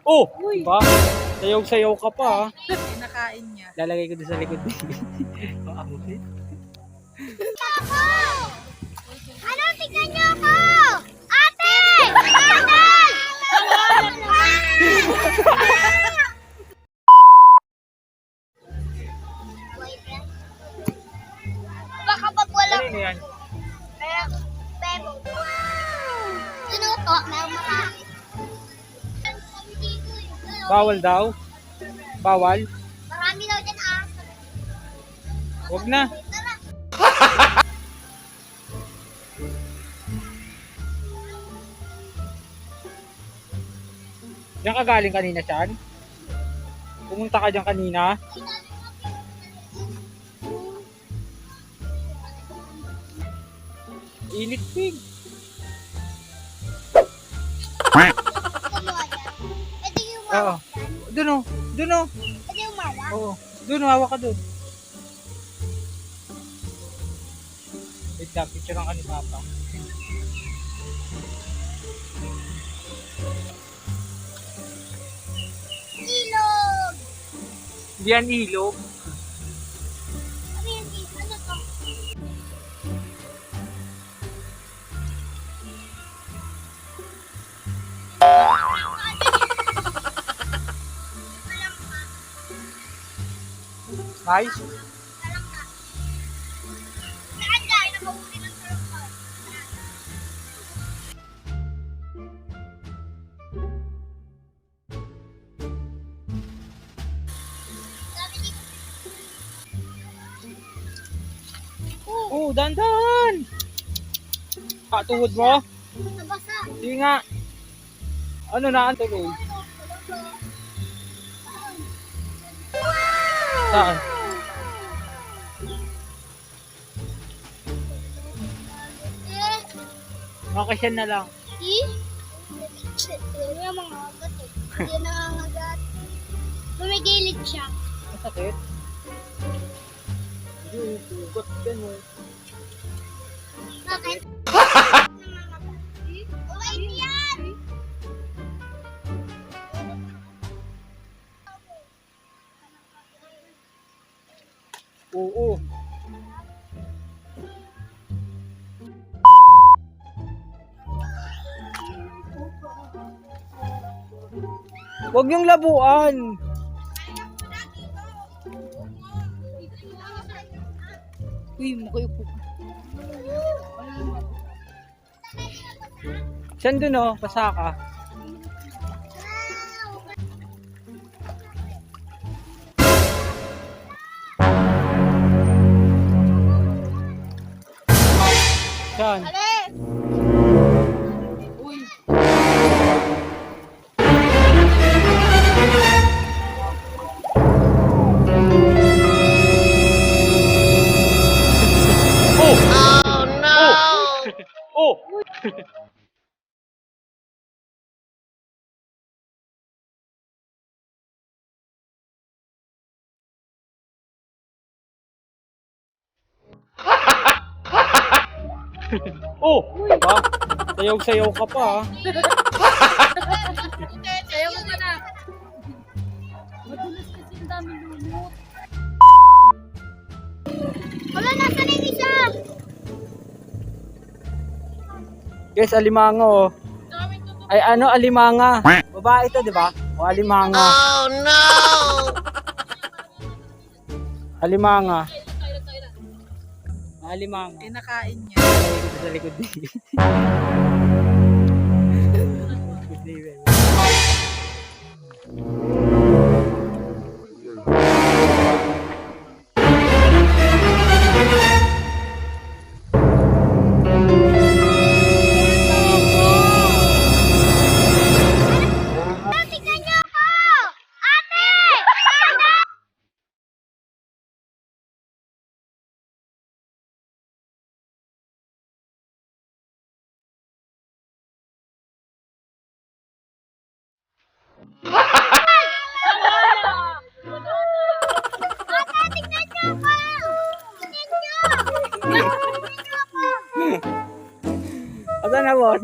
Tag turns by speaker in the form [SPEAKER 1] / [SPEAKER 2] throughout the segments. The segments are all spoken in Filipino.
[SPEAKER 1] Oh!
[SPEAKER 2] Uy.
[SPEAKER 1] Diba? Sayaw-sayaw ka pa ha.
[SPEAKER 2] Kinakain niya.
[SPEAKER 1] Lalagay ko doon sa likod. Maamoy.
[SPEAKER 3] Ano, tignan niyo ako! Ate! Ate! Baka pag wala...
[SPEAKER 1] Ano yan?
[SPEAKER 3] Pero... Ano to? Meron marami.
[SPEAKER 1] Bawal daw? Bawal?
[SPEAKER 3] Marami daw dyan ah.
[SPEAKER 1] Huwag na.
[SPEAKER 3] Tara.
[SPEAKER 1] Diyan ka galing kanina, Chan? Pumunta ka diyan kanina? Init pig.
[SPEAKER 3] Pwede yung
[SPEAKER 1] Oo.
[SPEAKER 3] mawak dyan.
[SPEAKER 1] Doon o. Doon o.
[SPEAKER 3] Pwede yung mawak.
[SPEAKER 1] Oo. Doon, hawak ka doon. Wait lang, picture lang ka ni Papa.
[SPEAKER 3] Ilog!
[SPEAKER 1] Hindi yan ilog.
[SPEAKER 3] Ano yan? Ano to?
[SPEAKER 1] Nice.
[SPEAKER 3] Talangka. Saan dyan? Nakahuli ng talangka. Sabi dito.
[SPEAKER 1] Oh, dandan. Tuhod mo?
[SPEAKER 3] Nabasa.
[SPEAKER 1] Hindi nga. Ano na ang tuloy? Saan?
[SPEAKER 3] Eh,
[SPEAKER 1] Makasyan na lang.
[SPEAKER 3] Yan yung mga agat eh. Hindi nangangagat. Bumigilid siya.
[SPEAKER 1] Masakit? Hindi, sugat yan eh.
[SPEAKER 3] Bakit? Wait yan!
[SPEAKER 1] Oo. Huwag niyong labuan. Uy, makayupo ka. Saan dun oh? Pasaka. Saan?
[SPEAKER 3] Ale!
[SPEAKER 1] Uy. Oh! Oh no! Oh! Oh! Diba? Sayaw-sayaw ka pa ha.
[SPEAKER 2] Sayaw mo pa na. Madulas kasi ang dami lumot.
[SPEAKER 3] Wala, nasa na yung isa?
[SPEAKER 1] Guys, alimango oh. Ay ano, alimanga. Babae ito, di ba? O alimanga. Oh no! Alimanga. Alimanga.
[SPEAKER 2] Kinakain niya.
[SPEAKER 1] Lalagay ko sa likod din. Asan na boss?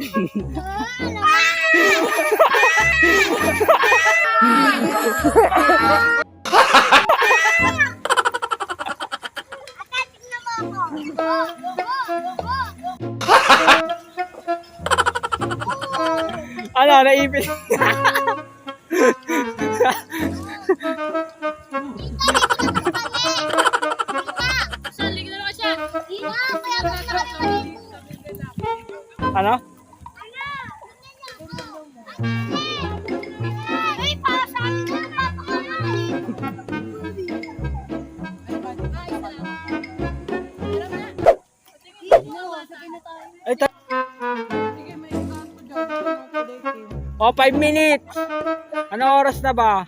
[SPEAKER 1] Ano, naipit.
[SPEAKER 2] Sali ko na naman siya.
[SPEAKER 1] Ano?
[SPEAKER 3] Ay, para sa akin na
[SPEAKER 1] Ay, oh, 5 minutes. Ano oras na ba?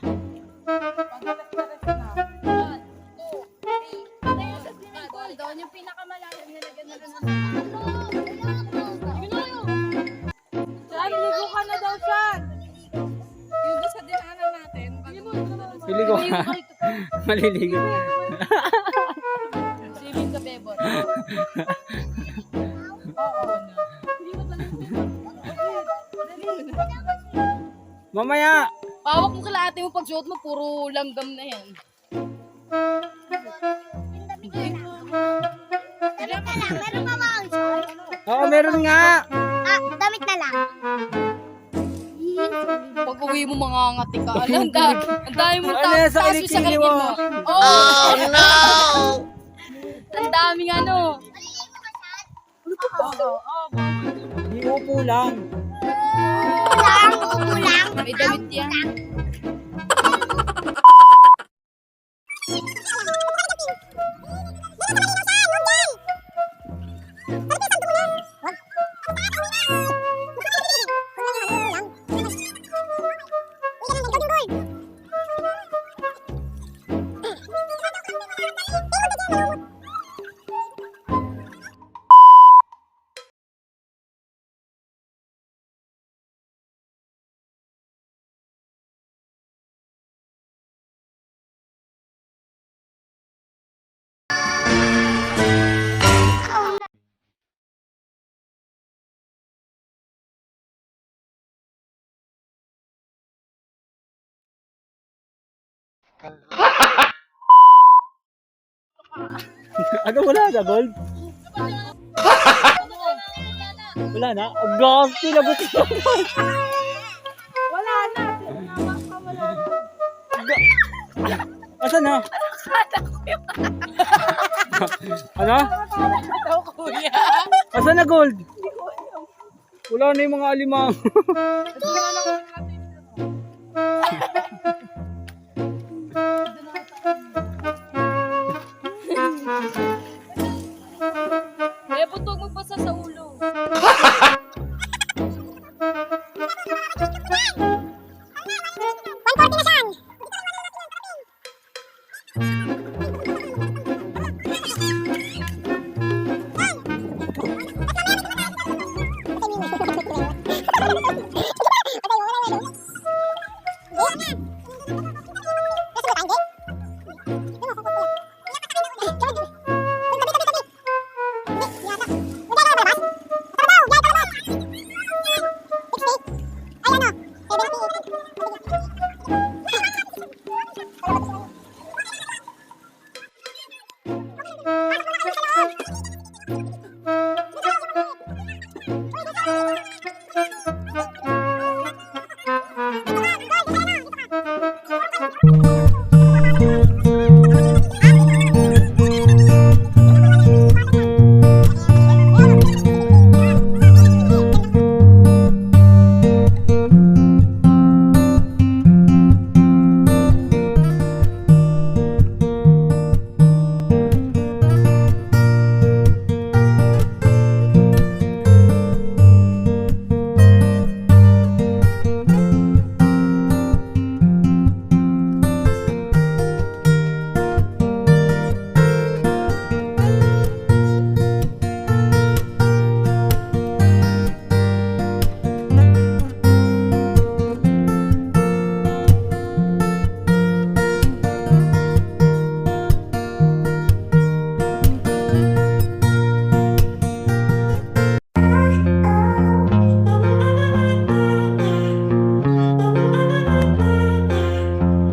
[SPEAKER 2] Doon yung pinakamalalim nilagyan na rin. Saan, ligo ka na daw, Saan. Yung doon sa dinanan natin.
[SPEAKER 1] Piligo ka. Maliligo.
[SPEAKER 2] Swimming ka, Bebot.
[SPEAKER 1] Mamaya.
[SPEAKER 2] Pawak mo kala ate mo pag suot mo, puro langgam na yan.
[SPEAKER 3] Damit na lang. Meron pa mga short?
[SPEAKER 1] Oo, meron nga.
[SPEAKER 3] Ah, damit na lang.
[SPEAKER 2] Pag uwi mo mga ngati ka, ang dami mo
[SPEAKER 1] Ano yan sa
[SPEAKER 2] taso
[SPEAKER 1] kilikili
[SPEAKER 2] sa
[SPEAKER 1] mo?
[SPEAKER 2] mo. Oh, no! Ang daming ano.
[SPEAKER 1] Di upo lang.
[SPEAKER 3] Upo lang.
[SPEAKER 2] May damit yan.
[SPEAKER 1] Ano, wala na, gold? Wala na? Ang gasti, labot na.
[SPEAKER 2] Wala na. Wala na.
[SPEAKER 1] Asan na? Ano?
[SPEAKER 2] Ito, kuya.
[SPEAKER 1] Asan na, gold? Wala na yung mga alimang.
[SPEAKER 2] Ito na lang natin.